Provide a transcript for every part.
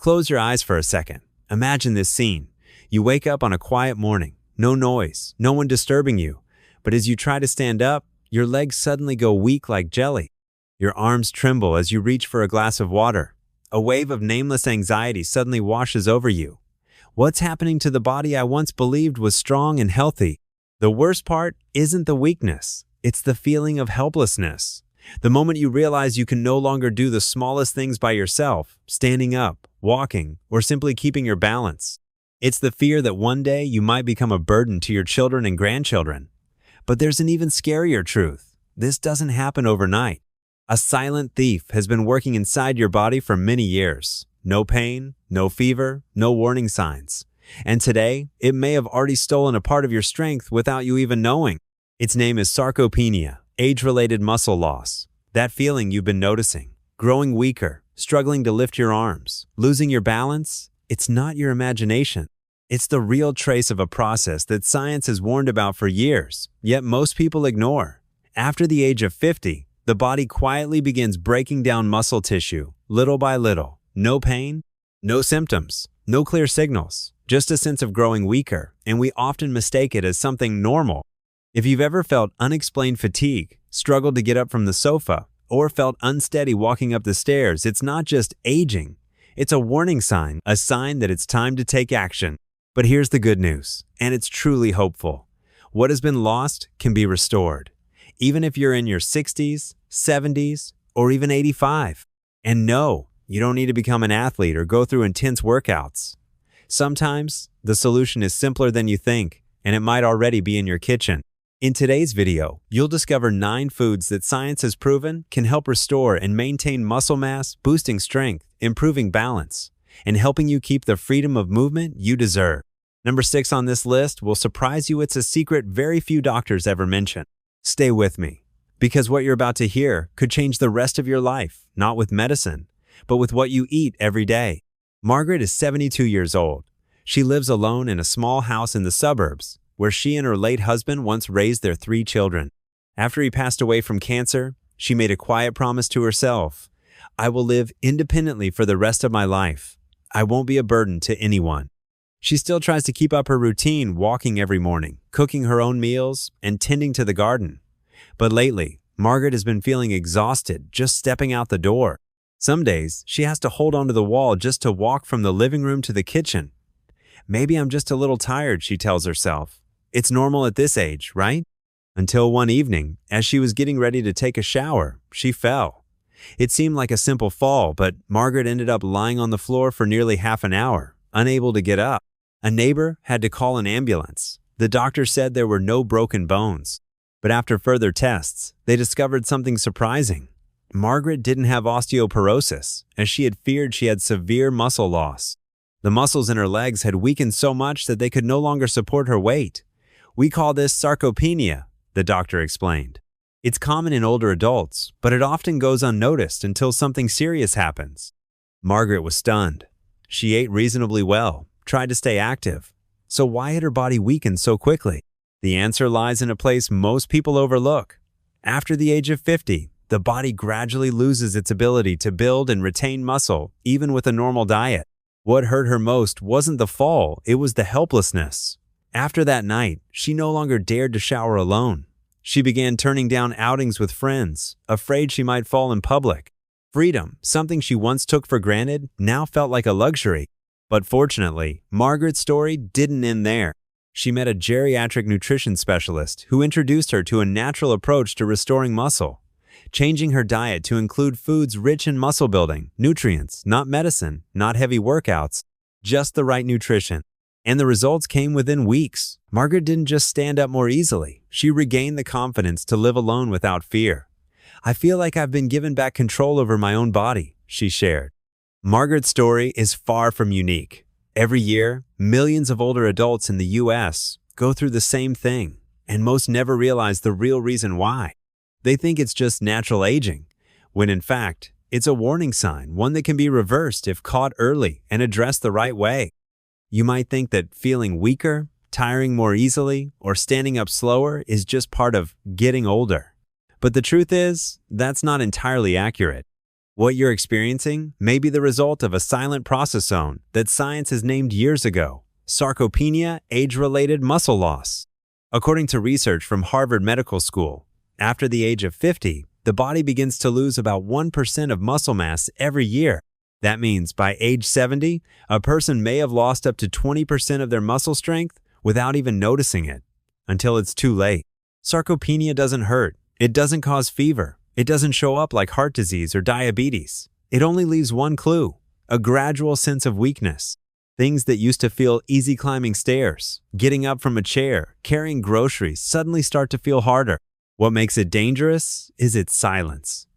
Close your eyes for a second. Imagine this scene. You wake up on a quiet morning, no noise, no one disturbing you. But as you try to stand up, your legs suddenly go weak like jelly. Your arms tremble as you reach for a glass of water. A wave of nameless anxiety suddenly washes over you. What's happening to the body I once believed was strong and healthy? The worst part isn't the weakness. It's the feeling of helplessness. The moment you realize you can no longer do the smallest things by yourself, standing up, walking, or simply keeping your balance. It's the fear that one day you might become a burden to your children and grandchildren. But there's an even scarier truth. This doesn't happen overnight. A silent thief has been working inside your body for many years. No pain, no fever, no warning signs. And today, it may have already stolen a part of your strength without you even knowing. Its name is sarcopenia, age-related muscle loss. That feeling you've been noticing, growing weaker, struggling to lift your arms, losing your balance, it's not your imagination. It's the real trace of a process that science has warned about for years, yet most people ignore. After the age of 50, the body quietly begins breaking down muscle tissue, little by little. No pain, no symptoms, no clear signals, just a sense of growing weaker, and we often mistake it as something normal. If you've ever felt unexplained fatigue, struggled to get up from the sofa, or felt unsteady walking up the stairs, it's not just aging. It's a warning sign, a sign that it's time to take action. But here's the good news, and it's truly hopeful. What has been lost can be restored, even if you're in your 60s, 70s, or even 85. And no, you don't need to become an athlete or go through intense workouts. Sometimes, the solution is simpler than you think, and it might already be in your kitchen. In today's video, you'll discover 9 foods that science has proven can help restore and maintain muscle mass, boosting strength, improving balance, and helping you keep the freedom of movement you deserve. Number 6 on this list will surprise you. It's a secret very few doctors ever mention. Stay with me, because what you're about to hear could change the rest of your life, not with medicine, but with what you eat every day. Margaret is 72 years old. She lives alone in a small house in the suburbs, where she and her late husband once raised their 3 children. After he passed away from cancer, she made a quiet promise to herself. I will live independently for the rest of my life. I won't be a burden to anyone. She still tries to keep up her routine, walking every morning, cooking her own meals, and tending to the garden. But lately, Margaret has been feeling exhausted just stepping out the door. Some days, she has to hold onto the wall just to walk from the living room to the kitchen. Maybe I'm just a little tired, she tells herself. It's normal at this age, right? Until one evening, as she was getting ready to take a shower, she fell. It seemed like a simple fall, but Margaret ended up lying on the floor for nearly half an hour, unable to get up. A neighbor had to call an ambulance. The doctor said there were no broken bones. But after further tests, they discovered something surprising. Margaret didn't have osteoporosis, as she had feared. She had severe muscle loss. The muscles in her legs had weakened so much that they could no longer support her weight. We call this sarcopenia, the doctor explained. It's common in older adults, but it often goes unnoticed until something serious happens. Margaret was stunned. She ate reasonably well, tried to stay active. So why had her body weakened so quickly? The answer lies in a place most people overlook. After the age of 50, the body gradually loses its ability to build and retain muscle, even with a normal diet. What hurt her most wasn't the fall, it was the helplessness. After that night, she no longer dared to shower alone. She began turning down outings with friends, afraid she might fall in public. Freedom, something she once took for granted, now felt like a luxury. But fortunately, Margaret's story didn't end there. She met a geriatric nutrition specialist who introduced her to a natural approach to restoring muscle, changing her diet to include foods rich in muscle building, nutrients, not medicine, not heavy workouts, just the right nutrition. And the results came within weeks. Margaret didn't just stand up more easily. She regained the confidence to live alone without fear. I feel like I've been given back control over my own body, she shared. Margaret's story is far from unique. Every year, millions of older adults in the U.S. go through the same thing, and most never realize the real reason why. They think it's just natural aging, when in fact, it's a warning sign, one that can be reversed if caught early and addressed the right way. You might think that feeling weaker, tiring more easily, or standing up slower is just part of getting older. But the truth is, that's not entirely accurate. What you're experiencing may be the result of a silent process zone that science has named years ago: sarcopenia, age-related muscle loss. According to research from Harvard Medical School, after the age of 50, the body begins to lose about 1% of muscle mass every year. That means by age 70, a person may have lost up to 20% of their muscle strength without even noticing it, until it's too late. Sarcopenia doesn't hurt. It doesn't cause fever. It doesn't show up like heart disease or diabetes. It only leaves one clue: a gradual sense of weakness. Things that used to feel easy, climbing stairs, getting up from a chair, carrying groceries, suddenly start to feel harder. What makes it dangerous is its silence.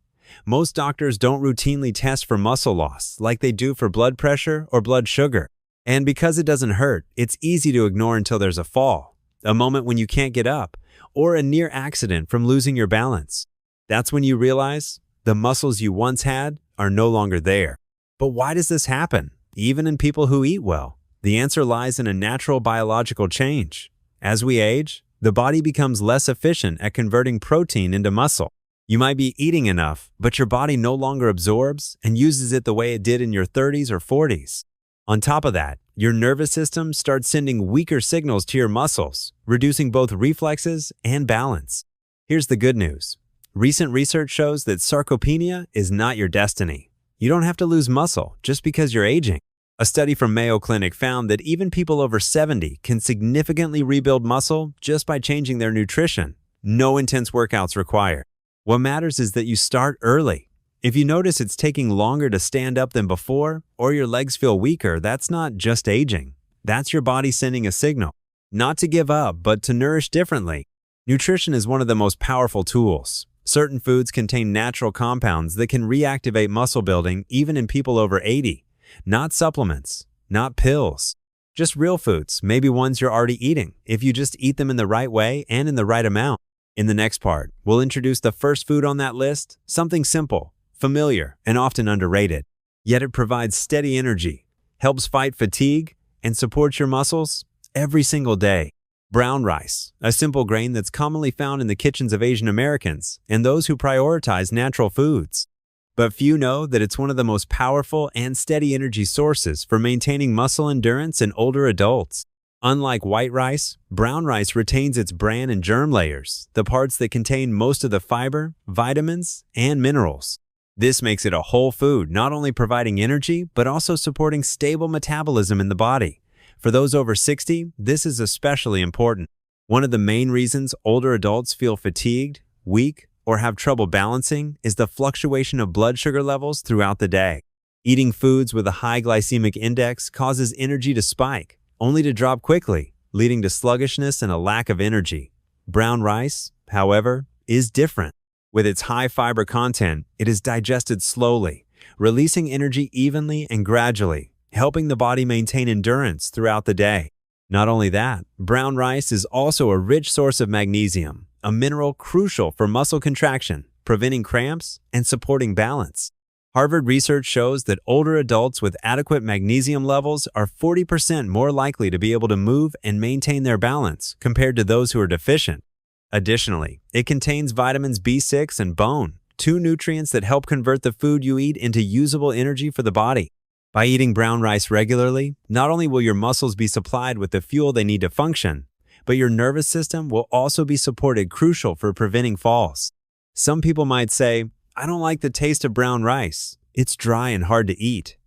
Most doctors don't routinely test for muscle loss like they do for blood pressure or blood sugar. And because it doesn't hurt, it's easy to ignore until there's a fall, a moment when you can't get up, or a near accident from losing your balance. That's when you realize the muscles you once had are no longer there. But why does this happen, even in people who eat well? The answer lies in a natural biological change. As we age, the body becomes less efficient at converting protein into muscle. You might be eating enough, but your body no longer absorbs and uses it the way it did in your 30s or 40s. On top of that, your nervous system starts sending weaker signals to your muscles, reducing both reflexes and balance. Here's the good news. Recent research shows that sarcopenia is not your destiny. You don't have to lose muscle just because you're aging. A study from Mayo Clinic found that even people over 70 can significantly rebuild muscle just by changing their nutrition. No intense workouts required. What matters is that you start early. If you notice it's taking longer to stand up than before, or your legs feel weaker, that's not just aging. That's your body sending a signal. Not to give up, but to nourish differently. Nutrition is one of the most powerful tools. Certain foods contain natural compounds that can reactivate muscle building even in people over 80. Not supplements, not pills. Just real foods, maybe ones you're already eating, if you just eat them in the right way and in the right amount. In the next part, we'll introduce the first food on that list, something simple, familiar, and often underrated. Yet it provides steady energy, helps fight fatigue, and supports your muscles every single day. Brown rice, a simple grain that's commonly found in the kitchens of Asian Americans and those who prioritize natural foods. But few know that it's one of the most powerful and steady energy sources for maintaining muscle endurance in older adults. Unlike white rice, brown rice retains its bran and germ layers, the parts that contain most of the fiber, vitamins, and minerals. This makes it a whole food, not only providing energy, but also supporting stable metabolism in the body. For those over 60, this is especially important. One of the main reasons older adults feel fatigued, weak, or have trouble balancing is the fluctuation of blood sugar levels throughout the day. Eating foods with a high glycemic index causes energy to spike, only to drop quickly, leading to sluggishness and a lack of energy. Brown rice, however, is different. With its high fiber content, it is digested slowly, releasing energy evenly and gradually, helping the body maintain endurance throughout the day. Not only that, brown rice is also a rich source of magnesium, a mineral crucial for muscle contraction, preventing cramps, and supporting balance. Harvard research shows that older adults with adequate magnesium levels are 40% more likely to be able to move and maintain their balance compared to those who are deficient. Additionally, it contains vitamins B6 and bone, two nutrients that help convert the food you eat into usable energy for the body. By eating brown rice regularly, not only will your muscles be supplied with the fuel they need to function, but your nervous system will also be supported, crucial for preventing falls. Some people might say, "I don't like the taste of brown rice. It's dry and hard to eat."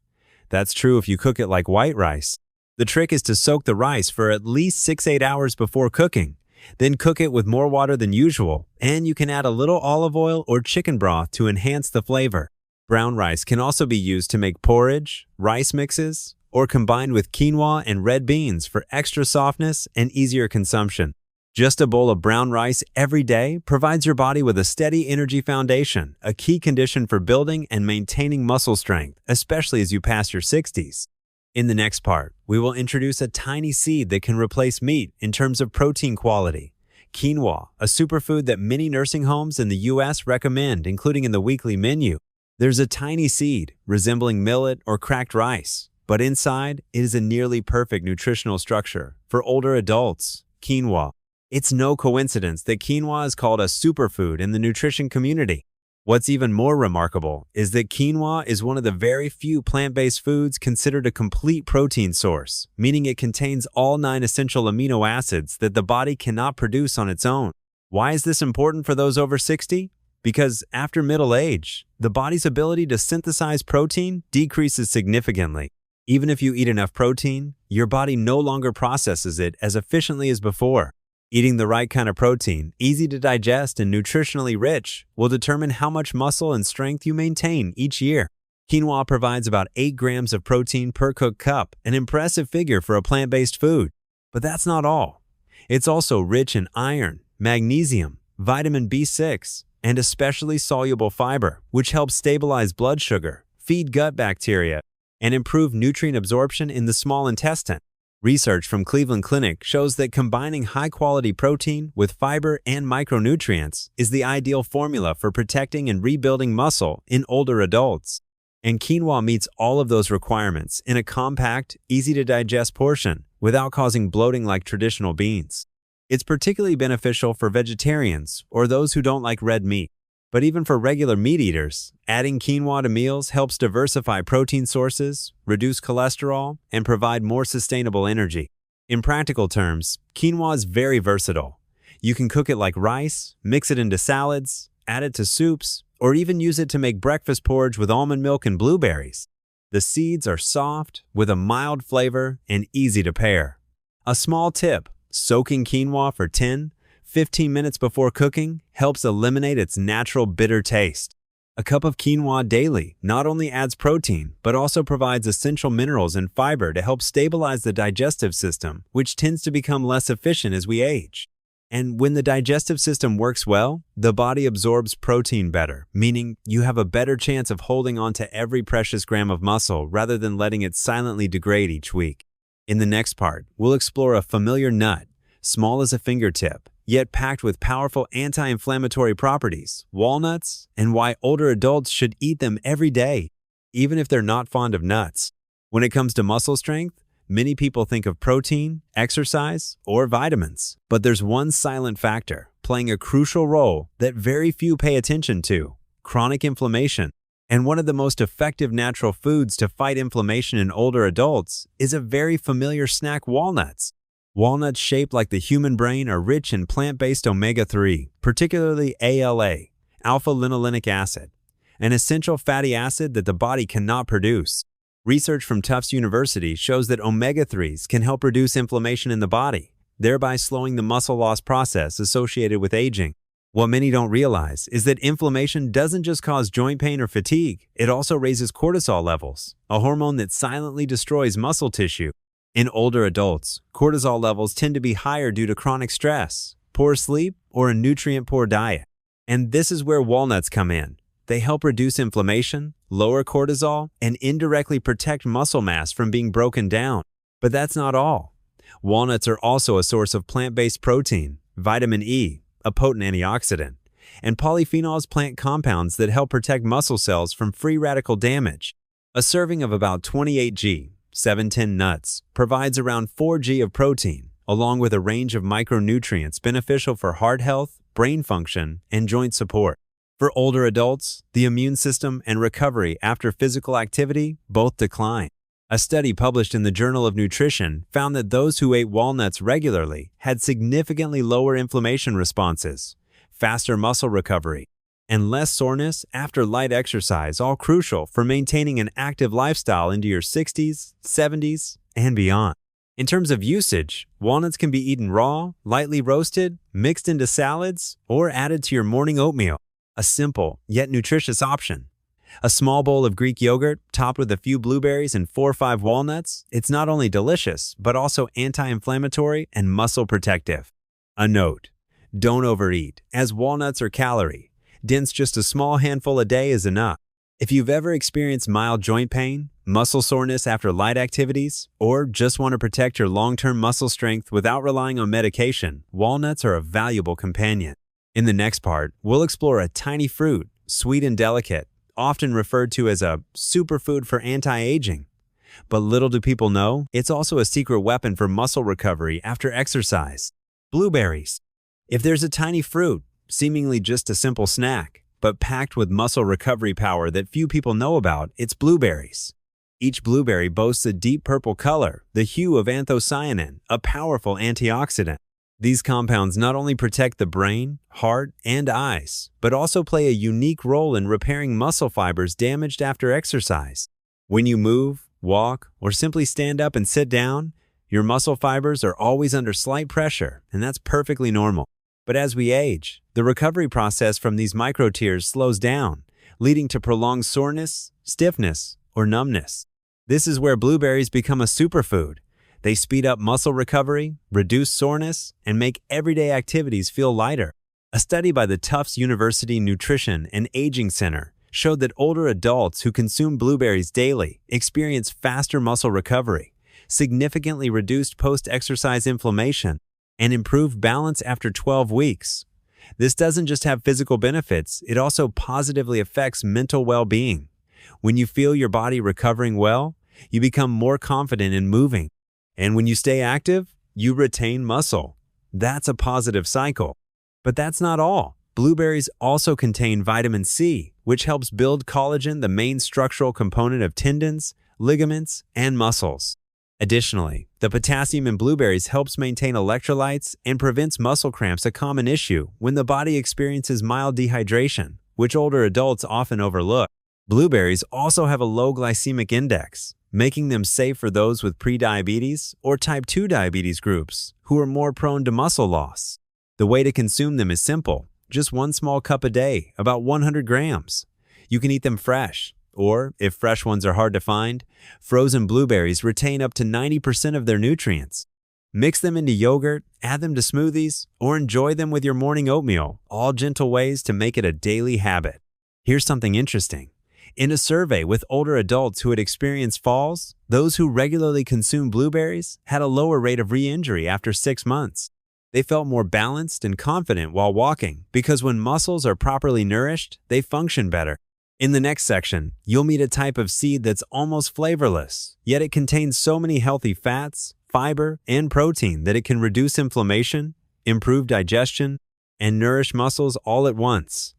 That's true if you cook it like white rice. The trick is to soak the rice for at least 6-8 hours before cooking. Then cook it with more water than usual, and you can add a little olive oil or chicken broth to enhance the flavor. Brown rice can also be used to make porridge, rice mixes, or combined with quinoa and red beans for extra softness and easier consumption. Just a bowl of brown rice every day provides your body with a steady energy foundation, a key condition for building and maintaining muscle strength, especially as you pass your 60s. In the next part, we will introduce a tiny seed that can replace meat in terms of protein quality. Quinoa, a superfood that many nursing homes in the U.S. recommend, including in the weekly menu. There's a tiny seed, resembling millet or cracked rice, but inside, it is a nearly perfect nutritional structure. For older adults, quinoa. It's no coincidence that quinoa is called a superfood in the nutrition community. What's even more remarkable is that quinoa is one of the very few plant-based foods considered a complete protein source, meaning it contains all 9 essential amino acids that the body cannot produce on its own. Why is this important for those over 60? Because after middle age, the body's ability to synthesize protein decreases significantly. Even if you eat enough protein, your body no longer processes it as efficiently as before. Eating the right kind of protein, easy to digest and nutritionally rich, will determine how much muscle and strength you maintain each year. Quinoa provides about 8 grams of protein per cooked cup, an impressive figure for a plant-based food. But that's not all. It's also rich in iron, magnesium, vitamin B6, and especially soluble fiber, which helps stabilize blood sugar, feed gut bacteria, and improve nutrient absorption in the small intestine. Research from Cleveland Clinic shows that combining high-quality protein with fiber and micronutrients is the ideal formula for protecting and rebuilding muscle in older adults. And quinoa meets all of those requirements in a compact, easy-to-digest portion without causing bloating like traditional beans. It's particularly beneficial for vegetarians or those who don't like red meat. But even for regular meat eaters, adding quinoa to meals helps diversify protein sources, reduce cholesterol, and provide more sustainable energy. In practical terms, quinoa is very versatile. You can cook it like rice, mix it into salads, add it to soups, or even use it to make breakfast porridge with almond milk and blueberries. The seeds are soft, with a mild flavor, and easy to pair. A small tip: soaking quinoa for 10-15 minutes before cooking helps eliminate its natural bitter taste. A cup of quinoa daily not only adds protein, but also provides essential minerals and fiber to help stabilize the digestive system, which tends to become less efficient as we age. And when the digestive system works well, the body absorbs protein better, meaning you have a better chance of holding on to every precious gram of muscle rather than letting it silently degrade each week. In the next part, we'll explore a familiar nut, small as a fingertip, yet packed with powerful anti-inflammatory properties, walnuts, and why older adults should eat them every day, even if they're not fond of nuts. When it comes to muscle strength, many people think of protein, exercise, or vitamins. But there's one silent factor playing a crucial role that very few pay attention to: chronic inflammation. And one of the most effective natural foods to fight inflammation in older adults is a very familiar snack: walnuts. Walnuts shaped like the human brain are rich in plant-based omega-3, particularly ALA, alpha-linolenic acid, an essential fatty acid that the body cannot produce. Research from Tufts University shows that omega-3s can help reduce inflammation in the body, thereby slowing the muscle loss process associated with aging. What many don't realize is that inflammation doesn't just cause joint pain or fatigue, it also raises cortisol levels, a hormone that silently destroys muscle tissue. In older adults, cortisol levels tend to be higher due to chronic stress, poor sleep, or a nutrient-poor diet. And this is where walnuts come in. They help reduce inflammation, lower cortisol, and indirectly protect muscle mass from being broken down. But that's not all. Walnuts are also a source of plant-based protein, vitamin E, a potent antioxidant, and polyphenols, plant compounds that help protect muscle cells from free radical damage. A serving of about 28 g, 710 nuts, provides around 4 g of protein, along with a range of micronutrients beneficial for heart health, brain function, and joint support. For older adults, the immune system and recovery after physical activity both decline. A study published in the Journal of Nutrition found that those who ate walnuts regularly had significantly lower inflammation responses, faster muscle recovery, and less soreness after light exercise, all crucial for maintaining an active lifestyle into your 60s, 70s, and beyond. In terms of usage, walnuts can be eaten raw, lightly roasted, mixed into salads, or added to your morning oatmeal. A simple, yet nutritious option. A small bowl of Greek yogurt, topped with a few blueberries and 4 or 5 walnuts, it's not only delicious, but also anti-inflammatory and muscle protective. A note: don't overeat, as walnuts are calorie-dense. Just a small handful a day is enough. If you've ever experienced mild joint pain, muscle soreness after light activities, or just want to protect your long-term muscle strength without relying on medication, walnuts are a valuable companion. In the next part, we'll explore a tiny fruit, sweet and delicate, often referred to as a superfood for anti-aging. But little do people know, it's also a secret weapon for muscle recovery after exercise: blueberries. If there's a tiny fruit, seemingly just a simple snack, but packed with muscle recovery power that few people know about, it's blueberries. Each blueberry boasts a deep purple color, the hue of anthocyanin, a powerful antioxidant. These compounds not only protect the brain, heart, and eyes, but also play a unique role in repairing muscle fibers damaged after exercise. When you move, walk, or simply stand up and sit down, your muscle fibers are always under slight pressure, and that's perfectly normal. But as we age, the recovery process from these micro tears slows down, leading to prolonged soreness, stiffness, or numbness. This is where blueberries become a superfood. They speed up muscle recovery, reduce soreness, and make everyday activities feel lighter. A study by the Tufts University Nutrition and Aging Center showed that older adults who consume blueberries daily experience faster muscle recovery, significantly reduced post-exercise inflammation, and improved balance after 12 weeks. This doesn't just have physical benefits, it also positively affects mental well-being. When you feel your body recovering well, you become more confident in moving. And when you stay active, you retain muscle. That's a positive cycle. But that's not all. Blueberries also contain vitamin C, which helps build collagen, the main structural component of tendons, ligaments, and muscles. Additionally, the potassium in blueberries helps maintain electrolytes and prevents muscle cramps, a common issue when the body experiences mild dehydration, which older adults often overlook. Blueberries also have a low glycemic index, making them safe for those with prediabetes or type 2 diabetes groups who are more prone to muscle loss. The way to consume them is simple. Just one small cup a day, about 100 grams. You can eat them fresh, or, if fresh ones are hard to find, frozen blueberries retain up to 90% of their nutrients. Mix them into yogurt, add them to smoothies, or enjoy them with your morning oatmeal, all gentle ways to make it a daily habit. Here's something interesting. In a survey with older adults who had experienced falls, those who regularly consumed blueberries had a lower rate of re-injury after 6 months. They felt more balanced and confident while walking because when muscles are properly nourished, they function better. In the next section, you'll meet a type of seed that's almost flavorless, yet it contains so many healthy fats, fiber, and protein that it can reduce inflammation, improve digestion, and nourish muscles all at once.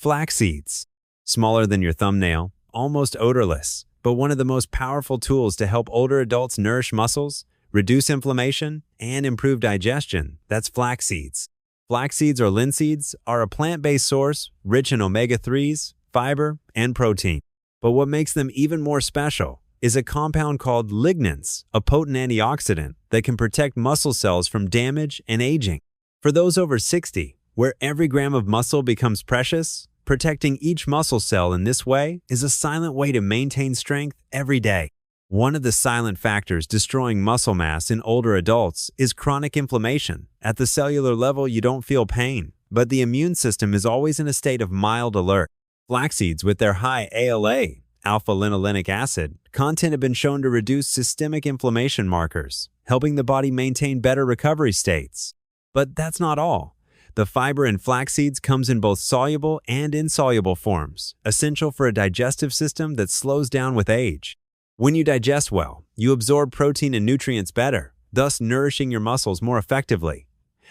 Flaxseeds. Smaller than your thumbnail, almost odorless, but one of the most powerful tools to help older adults nourish muscles, reduce inflammation, and improve digestion. That's flax seeds. Flax seeds or linseeds are a plant-based source rich in omega-3s, fiber, and protein. But what makes them even more special is a compound called lignans, a potent antioxidant that can protect muscle cells from damage and aging. For those over 60, where every gram of muscle becomes precious, protecting each muscle cell in this way is a silent way to maintain strength every day. One of the silent factors destroying muscle mass in older adults is chronic inflammation. At the cellular level, you don't feel pain, but the immune system is always in a state of mild alert. Flax seeds with their high ALA, alpha-linolenic acid, content have been shown to reduce systemic inflammation markers, helping the body maintain better recovery states. But that's not all. The fiber in flax seeds comes in both soluble and insoluble forms, essential for a digestive system that slows down with age. When you digest well, you absorb protein and nutrients better, thus nourishing your muscles more effectively.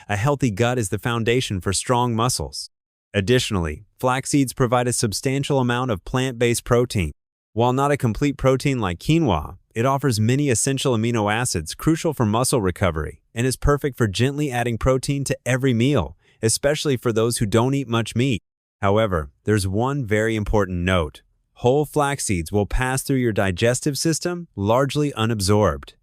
A healthy gut is the foundation for strong muscles. Additionally, flax seeds provide a substantial amount of plant-based protein. While not a complete protein like quinoa, it offers many essential amino acids crucial for muscle recovery and is perfect for gently adding protein to every meal, especially for those who don't eat much meat. However, there's one very important note. Whole flax seeds will pass through your digestive system largely unabsorbed.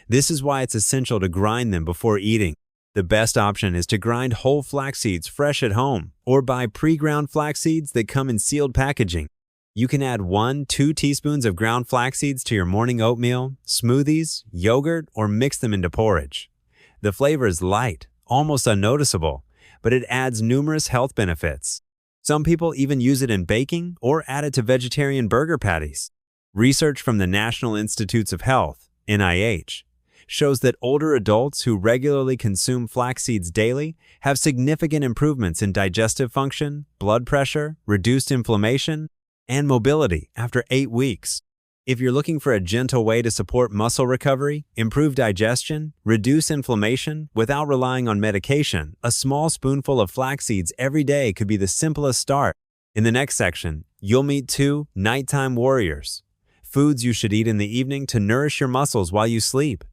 This is why it's essential to grind them before eating. The best option is to grind whole flax seeds fresh at home or buy pre-ground flax seeds that come in sealed packaging. You can add 1-2 teaspoons of ground flax seeds to your morning oatmeal, smoothies, yogurt, or mix them into porridge. The flavor is light, almost unnoticeable, but it adds numerous health benefits. Some people even use it in baking or add it to vegetarian burger patties. Research from the National Institutes of Health, NIH, shows that older adults who regularly consume flax seeds daily have significant improvements in digestive function, blood pressure, reduced inflammation, and mobility after 8 weeks. If you're looking for a gentle way to support muscle recovery, improve digestion, reduce inflammation without relying on medication, a small spoonful of flax seeds every day could be the simplest start. In the next section, you'll meet 2 nighttime warriors. Foods you should eat in the evening to nourish your muscles while you sleep.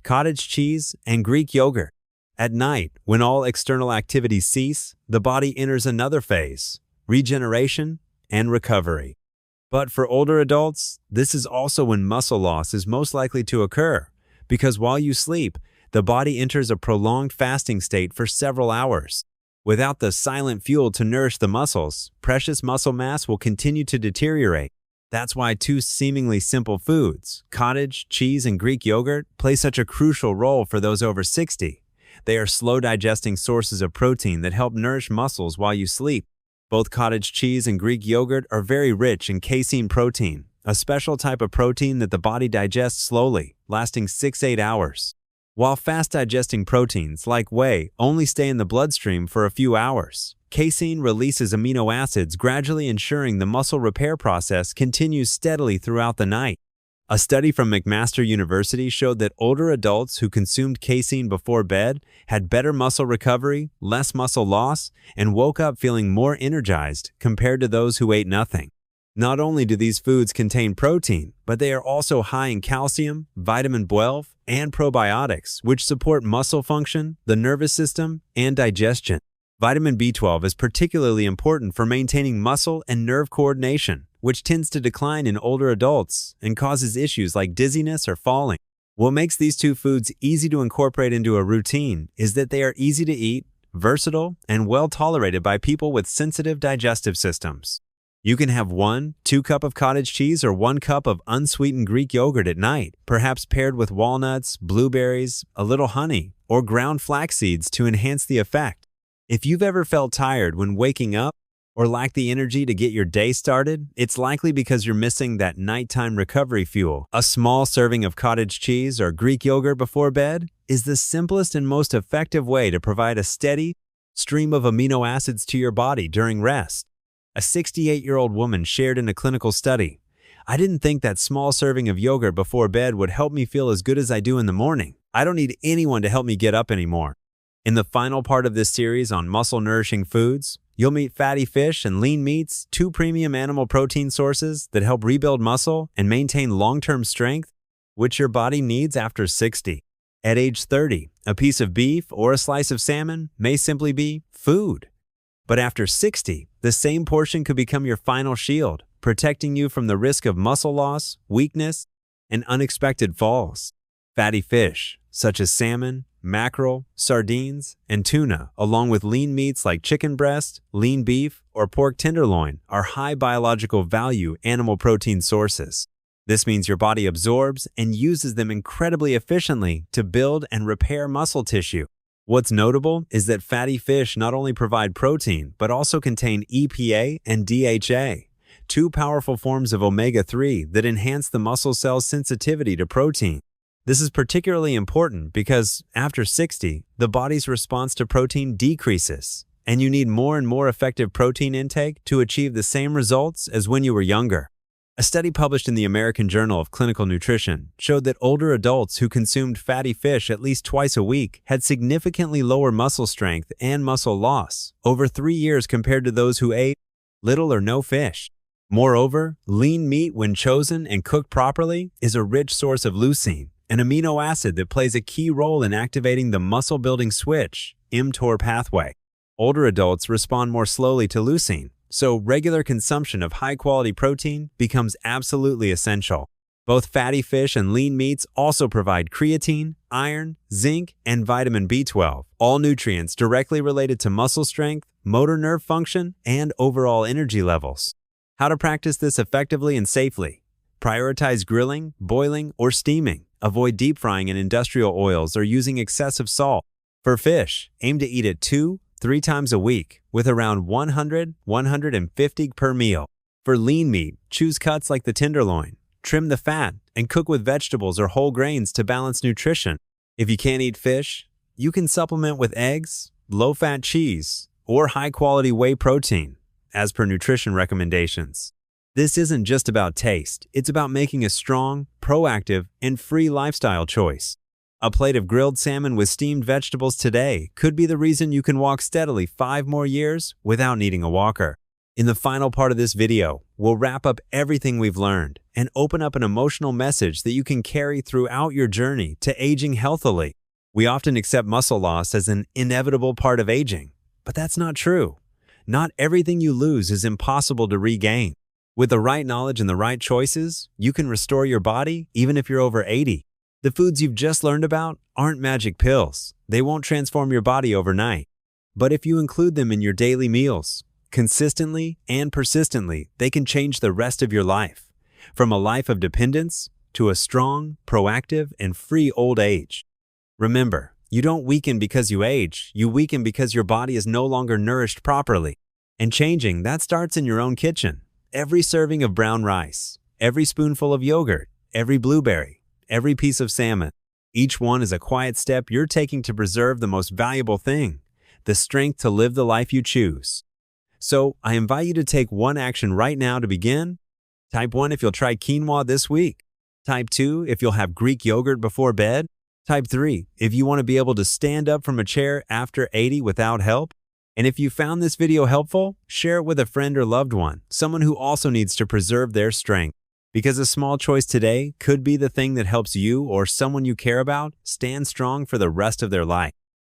Cottage cheese and Greek yogurt. At night, when all external activities cease, the body enters another phase: regeneration and recovery. But for older adults, this is also when muscle loss is most likely to occur, because while you sleep, the body enters a prolonged fasting state for several hours. Without the silent fuel to nourish the muscles, precious muscle mass will continue to deteriorate. That's why 2 seemingly simple foods, cottage, cheese, and Greek yogurt, play such a crucial role for those over 60. They are slow-digesting sources of protein that help nourish muscles while you sleep. Both cottage cheese and Greek yogurt are very rich in casein protein, a special type of protein that the body digests slowly, lasting 6-8 hours. While fast-digesting proteins, like whey, only stay in the bloodstream for a few hours, casein releases amino acids, gradually ensuring the muscle repair process continues steadily throughout the night. A study from McMaster University showed that older adults who consumed casein before bed had better muscle recovery, less muscle loss, and woke up feeling more energized compared to those who ate nothing. Not only do these foods contain protein, but they are also high in calcium, vitamin B12, and probiotics, which support muscle function, the nervous system, and digestion. Vitamin B12 is particularly important for maintaining muscle and nerve coordination, which tends to decline in older adults and causes issues like dizziness or falling. What makes these 2 foods easy to incorporate into a routine is that they are easy to eat, versatile, and well tolerated by people with sensitive digestive systems. You can have 1-2 cups of cottage cheese or 1 cup of unsweetened Greek yogurt at night, perhaps paired with walnuts, blueberries, a little honey, or ground flax seeds to enhance the effect. If you've ever felt tired when waking up or lack the energy to get your day started, it's likely because you're missing that nighttime recovery fuel. A small serving of cottage cheese or Greek yogurt before bed is the simplest and most effective way to provide a steady stream of amino acids to your body during rest. A 68-year-old woman shared in a clinical study, "I didn't think that small serving of yogurt before bed would help me feel as good as I do in the morning. I don't need anyone to help me get up anymore." In the final part of this series on muscle-nourishing foods, you'll meet fatty fish and lean meats, 2 premium animal protein sources that help rebuild muscle and maintain long-term strength, which your body needs after 60. At age 30, a piece of beef or a slice of salmon may simply be food. But after 60, the same portion could become your final shield, protecting you from the risk of muscle loss, weakness, and unexpected falls. Fatty fish, such as salmon, mackerel, sardines, and tuna, along with lean meats like chicken breast, lean beef, or pork tenderloin, are high biological value animal protein sources. This means your body absorbs and uses them incredibly efficiently to build and repair muscle tissue. What's notable is that fatty fish not only provide protein, but also contain EPA and DHA, 2 powerful forms of omega-3 that enhance the muscle cell's sensitivity to protein. This is particularly important because after 60, the body's response to protein decreases, and you need more and more effective protein intake to achieve the same results as when you were younger. A study published in the American Journal of Clinical Nutrition showed that older adults who consumed fatty fish at least twice a week had significantly lower muscle strength and muscle loss over 3 years compared to those who ate little or no fish. Moreover, lean meat, when chosen and cooked properly, is a rich source of leucine, an amino acid that plays a key role in activating the muscle-building switch, mTOR pathway. Older adults respond more slowly to leucine, so regular consumption of high-quality protein becomes absolutely essential. Both fatty fish and lean meats also provide creatine, iron, zinc, and vitamin B12, all nutrients directly related to muscle strength, motor nerve function, and overall energy levels. How to practice this effectively and safely? Prioritize grilling, boiling, or steaming. Avoid deep frying in industrial oils or using excessive salt. For fish, aim to eat it 2-3 times a week, with around 100-150 per meal. For lean meat, choose cuts like the tenderloin. Trim the fat and cook with vegetables or whole grains to balance nutrition. If you can't eat fish, you can supplement with eggs, low-fat cheese, or high-quality whey protein, as per nutrition recommendations. This isn't just about taste, it's about making a strong, proactive, and free lifestyle choice. A plate of grilled salmon with steamed vegetables today could be the reason you can walk steadily 5 more years without needing a walker. In the final part of this video, we'll wrap up everything we've learned and open up an emotional message that you can carry throughout your journey to aging healthily. We often accept muscle loss as an inevitable part of aging, but that's not true. Not everything you lose is impossible to regain. With the right knowledge and the right choices, you can restore your body even if you're over 80. The foods you've just learned about aren't magic pills. They won't transform your body overnight. But if you include them in your daily meals, consistently and persistently, they can change the rest of your life, from a life of dependence to a strong, proactive, and free old age. Remember, you don't weaken because you age, you weaken because your body is no longer nourished properly. And changing, that starts in your own kitchen. Every serving of brown rice, every spoonful of yogurt, every blueberry, every piece of salmon, each one is a quiet step you're taking to preserve the most valuable thing, the strength to live the life you choose. So, I invite you to take one action right now to begin. Type 1 if you'll try quinoa this week. Type 2 if you'll have Greek yogurt before bed. Type 3 if you want to be able to stand up from a chair after 80 without help. And if you found this video helpful, share it with a friend or loved one, someone who also needs to preserve their strength. Because a small choice today could be the thing that helps you or someone you care about stand strong for the rest of their life.